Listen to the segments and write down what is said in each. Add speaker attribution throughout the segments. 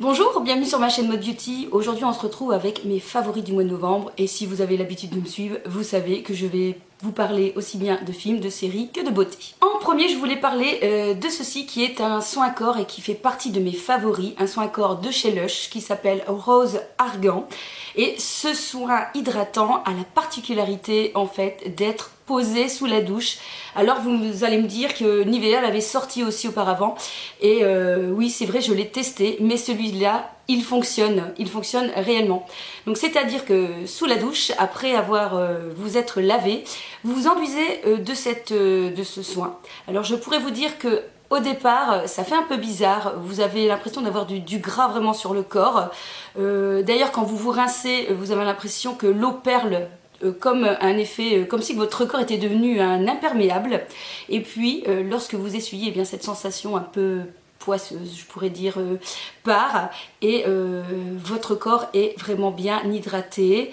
Speaker 1: Bonjour, bienvenue sur ma chaîne Mode Beauty. Aujourd'hui on se retrouve avec mes favoris du mois de novembre et si vous avez l'habitude de me suivre, vous savez que je vais vous parler aussi bien de films, de séries que de beauté. En premier je voulais parler de ceci qui est un soin à corps et qui fait partie de mes favoris, un soin à corps de chez Lush qui s'appelle Rose Argan. Et ce soin hydratant a la particularité en fait d'être posé sous la douche. Alors vous allez me dire que Nivea l'avait sorti aussi auparavant et oui c'est vrai je l'ai testé mais celui-là il fonctionne réellement. Donc c'est à dire que sous la douche après avoir vous être lavé, vous vous enduisez de ce soin. Alors je pourrais vous dire que au départ, ça fait un peu bizarre, vous avez l'impression d'avoir du gras vraiment sur le corps. D'ailleurs quand vous vous rincez, vous avez l'impression que l'eau perle comme un effet, comme si votre corps était devenu un imperméable. Et puis lorsque vous essuyez, eh bien, cette sensation un peu poisseuse, je pourrais dire, part et votre corps est vraiment bien hydraté.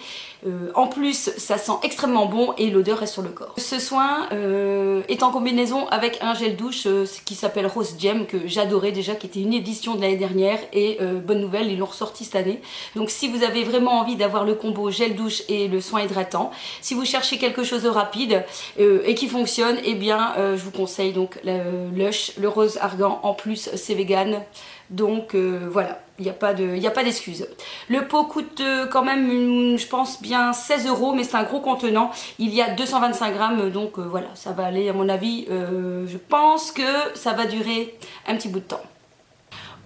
Speaker 1: En plus, ça sent extrêmement bon et l'odeur reste sur le corps. Ce soin est en combinaison avec un gel douche qui s'appelle Rose Gem, que j'adorais déjà, qui était une édition de l'année dernière et bonne nouvelle, ils l'ont ressorti cette année. Donc si vous avez vraiment envie d'avoir le combo gel douche et le soin hydratant, si vous cherchez quelque chose de rapide et qui fonctionne, eh bien je vous conseille donc le Lush, le Rose Argan. En plus c'est vegan. Donc voilà, il n'y a pas d'excuse. Le pot coûte quand même, je pense bien 16 €, mais c'est un gros contenant. Il y a 225 grammes, donc voilà, ça va aller à mon avis. Je pense que ça va durer un petit bout de temps.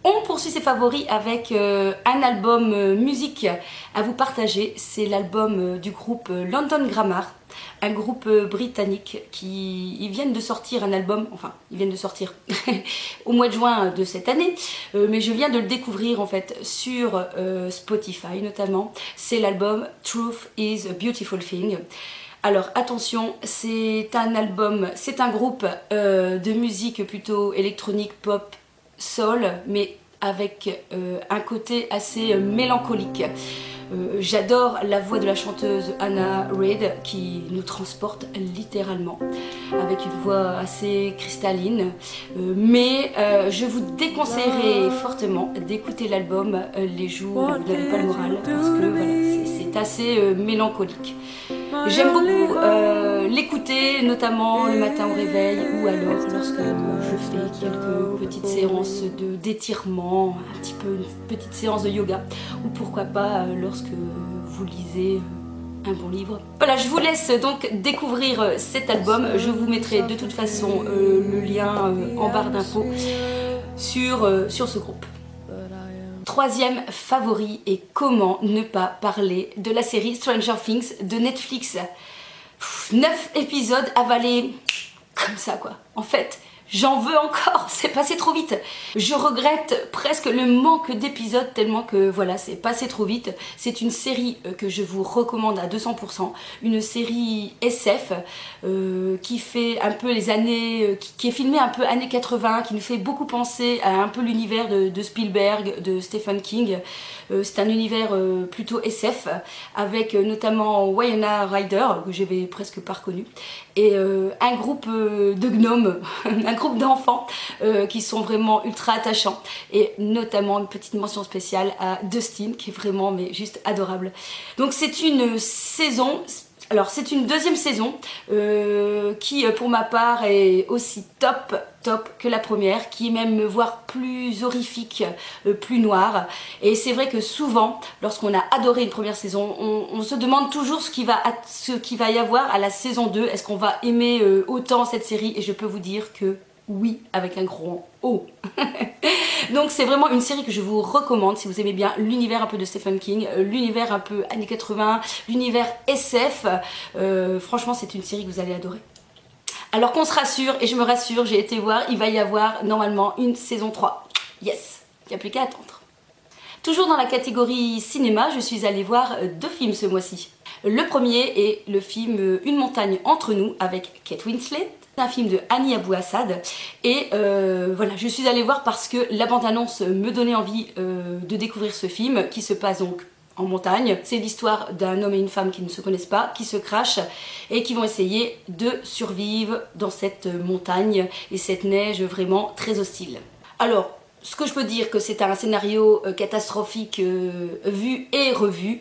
Speaker 1: On poursuit ses favoris avec un album musique à vous partager. C'est l'album du groupe London Grammar, un groupe britannique ils viennent de sortir un album, enfin ils viennent de sortir au mois de juin de cette année, mais je viens de le découvrir en fait sur Spotify notamment. C'est l'album Truth is a Beautiful Thing. Alors attention, c'est un album, c'est un groupe de musique plutôt électronique, pop, soul, mais avec un côté assez mélancolique. J'adore la voix de la chanteuse Hannah Reid qui nous transporte littéralement avec une voix assez cristalline, mais je vous déconseillerais fortement d'écouter l'album les jours où vous n'avez pas le moral parce que voilà, c'est assez mélancolique. J'aime beaucoup l'écouter, notamment le matin au réveil ou alors lorsque je fais quelques petites séances d'étirement, un petit peu une petite séance de yoga ou pourquoi pas lorsque vous lisez un bon livre. Voilà, je vous laisse donc découvrir cet album. Je vous mettrai de toute façon le lien en barre d'infos sur ce groupe. Troisième favori, et comment ne pas parler de la série Stranger Things de Netflix. 9 épisodes avalés comme ça quoi. En fait, j'en veux encore, c'est passé trop vite. Je regrette presque le manque d'épisodes tellement que voilà, c'est passé trop vite. C'est une série que je vous recommande à 200%. Une série SF qui fait un peu les années, qui est filmée un peu années 80, qui nous fait beaucoup penser à un peu l'univers de Spielberg, de Stephen King. C'est un univers plutôt SF avec notamment Winona Ryder que j'avais presque pas reconnu et un groupe de gnomes, un groupe d'enfants qui sont vraiment ultra attachants et notamment une petite mention spéciale à Dustin qui est vraiment mais juste adorable. Donc c'est une saison. Alors c'est une deuxième saison qui pour ma part est aussi top que la première, qui est même voire plus horrifique, plus noire. Et c'est vrai que souvent lorsqu'on a adoré une première saison, on se demande toujours ce qu'il va y avoir à la saison 2. Est-ce qu'on va aimer autant cette série? Et je peux vous dire que oui, avec un grand O. Donc c'est vraiment une série que je vous recommande si vous aimez bien l'univers un peu de Stephen King, l'univers un peu années 80, l'univers SF. Franchement c'est une série que vous allez adorer. Alors qu'on se rassure, et je me rassure, j'ai été voir, il va y avoir normalement une saison 3. Yes, il n'y a plus qu'à attendre. Toujours dans la catégorie cinéma, je suis allée voir 2 films ce mois-ci. Le premier est le film Une montagne entre nous avec Kate Winslet. C'est un film de Annie Abou-Assad et voilà, je suis allée voir parce que la bande-annonce me donnait envie de découvrir ce film qui se passe donc en montagne. C'est l'histoire d'un homme et une femme qui ne se connaissent pas, qui se crachent et qui vont essayer de survivre dans cette montagne et cette neige vraiment très hostile. Alors, ce que je peux dire, que c'est un scénario catastrophique vu et revu,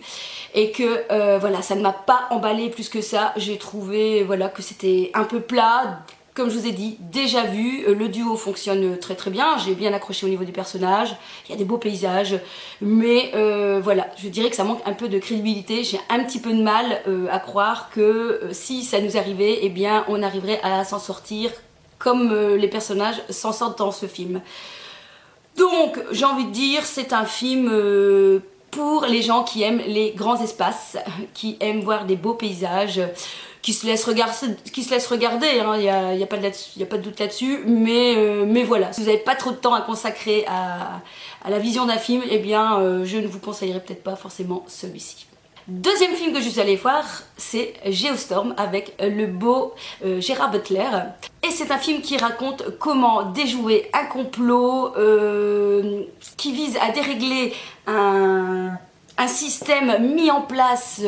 Speaker 1: et que voilà, ça ne m'a pas emballé plus que ça. J'ai trouvé voilà, que c'était un peu plat. Comme je vous ai dit, déjà vu, le duo fonctionne très très bien, j'ai bien accroché au niveau du personnage, il y a des beaux paysages, mais voilà, je dirais que ça manque un peu de crédibilité. J'ai un petit peu de mal à croire que si ça nous arrivait, eh bien on arriverait à s'en sortir comme les personnages s'en sortent dans ce film. Donc j'ai envie de dire, c'est un film pour les gens qui aiment les grands espaces, qui aiment voir des beaux paysages, qui se laissent regarder, hein. Il y a pas de doute là-dessus, mais voilà, si vous n'avez pas trop de temps à consacrer à la vision d'un film, eh bien je ne vous conseillerais peut-être pas forcément celui-ci. Deuxième film que je suis allée voir, c'est Geostorm avec le beau Gerard Butler. Et c'est un film qui raconte comment déjouer un complot qui vise à dérégler un système mis en place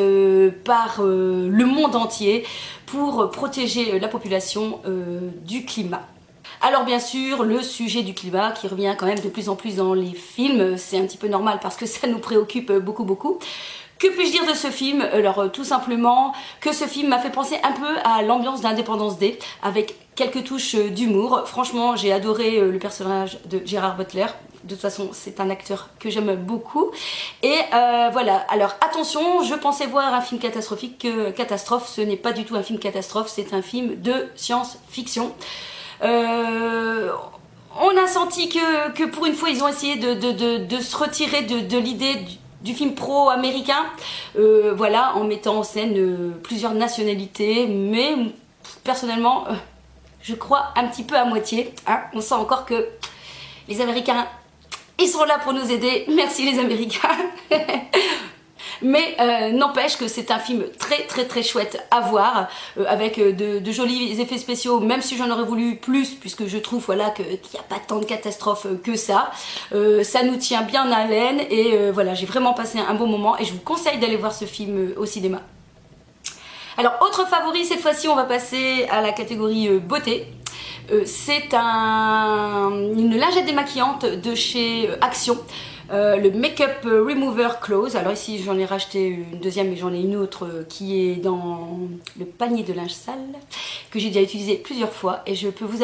Speaker 1: par le monde entier pour protéger la population du climat. Alors bien sûr, le sujet du climat qui revient quand même de plus en plus dans les films, c'est un petit peu normal parce que ça nous préoccupe beaucoup. Que puis-je dire de ce film? Alors tout simplement que ce film m'a fait penser un peu à l'ambiance d'Independence Day avec quelques touches d'humour. Franchement, j'ai adoré le personnage de Gerard Butler. De toute façon, c'est un acteur que j'aime beaucoup. Et voilà, alors attention, je pensais voir un film catastrophique. Catastrophe, ce n'est pas du tout un film catastrophe, c'est un film de science-fiction. On a senti que pour une fois, ils ont essayé de se retirer de l'idée du film pro-américain, voilà, en mettant en scène plusieurs nationalités, mais personnellement, je crois un petit peu à moitié. Hein. On sent encore que les Américains, ils sont là pour nous aider. Merci les Américains. Mais n'empêche que c'est un film très chouette à voir, avec de jolis effets spéciaux, même si j'en aurais voulu plus, puisque je trouve voilà, qu'il n'y a pas tant de catastrophes que ça. Ça nous tient bien en haleine et voilà, j'ai vraiment passé un bon moment et je vous conseille d'aller voir ce film au cinéma. Alors autre favori, cette fois-ci on va passer à la catégorie beauté. C'est une lingette démaquillante de chez Action. Le Make-up Remover Close. Alors ici j'en ai racheté une deuxième, mais j'en ai une autre qui est dans le panier de linge sale que j'ai déjà utilisé plusieurs fois et je peux vous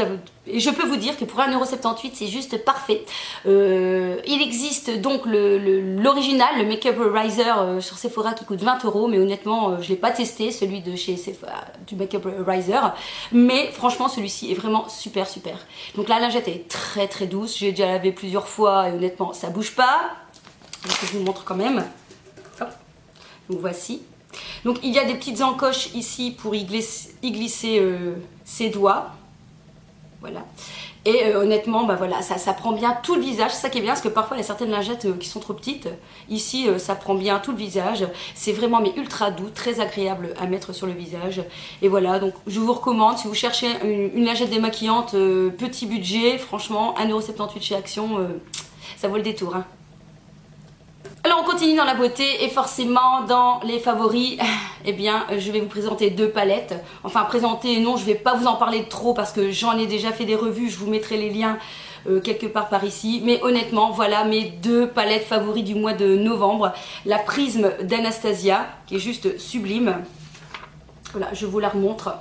Speaker 1: dire que pour 1,78 € c'est juste parfait. Il existe donc l'original, le Make-up Riser sur Sephora qui coûte 20 €, mais honnêtement je ne l'ai pas testé, celui de chez Sephora, du Make-up Riser, mais franchement celui-ci est vraiment super. Donc la lingette est très douce, j'ai déjà lavé plusieurs fois et honnêtement ça bouge pas. Donc je vous montre quand même. Hop. Donc voici. Donc il y a des petites encoches ici pour y glisser ses doigts. Voilà. Et honnêtement, bah voilà, ça prend bien tout le visage. C'est ça qui est bien, parce que parfois il y a certaines lingettes qui sont trop petites. Ici, ça prend bien tout le visage. C'est vraiment mais ultra doux, très agréable à mettre sur le visage. Et voilà, donc je vous recommande, si vous cherchez une lingette démaquillante petit budget, franchement, 1,78 € chez Action, ça vaut le détour. Hein. Alors on continue dans la beauté et forcément dans les favoris, eh bien je vais vous présenter deux palettes. Enfin présenter, non, je vais pas vous en parler trop parce que j'en ai déjà fait des revues, je vous mettrai les liens quelque part par ici. Mais honnêtement, voilà mes deux palettes favoris du mois de novembre. La Prisme d'Anastasia qui est juste sublime. Voilà, je vous la remontre.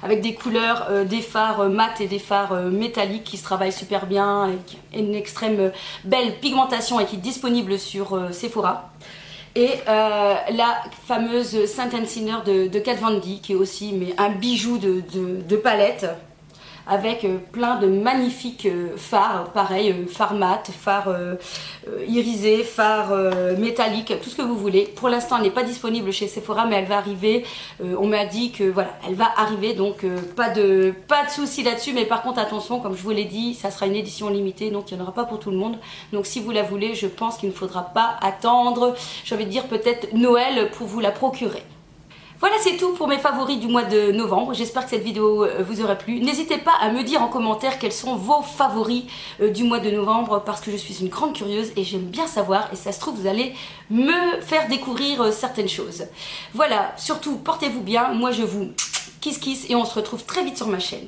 Speaker 1: Avec des couleurs, des fards mat et des fards métalliques qui se travaillent super bien, avec une extrême belle pigmentation et qui est disponible sur Sephora. Et la fameuse Saint Sinner de Kat Von D qui est aussi mais un bijou de palette. Avec plein de magnifiques fards, pareil, fards mat, fards irisés, fards métalliques, tout ce que vous voulez. Pour l'instant, elle n'est pas disponible chez Sephora, mais elle va arriver. On m'a dit que voilà, elle va arriver, donc pas de souci là-dessus. Mais par contre, attention, comme je vous l'ai dit, ça sera une édition limitée, donc il n'y en aura pas pour tout le monde. Donc si vous la voulez, je pense qu'il ne faudra pas attendre, j'ai envie de dire peut-être Noël pour vous la procurer. Voilà, c'est tout pour mes favoris du mois de novembre. J'espère que cette vidéo vous aura plu. N'hésitez pas à me dire en commentaire quels sont vos favoris du mois de novembre parce que je suis une grande curieuse et j'aime bien savoir et ça se trouve vous allez me faire découvrir certaines choses. Voilà, surtout portez-vous bien. Moi je vous kiss et on se retrouve très vite sur ma chaîne.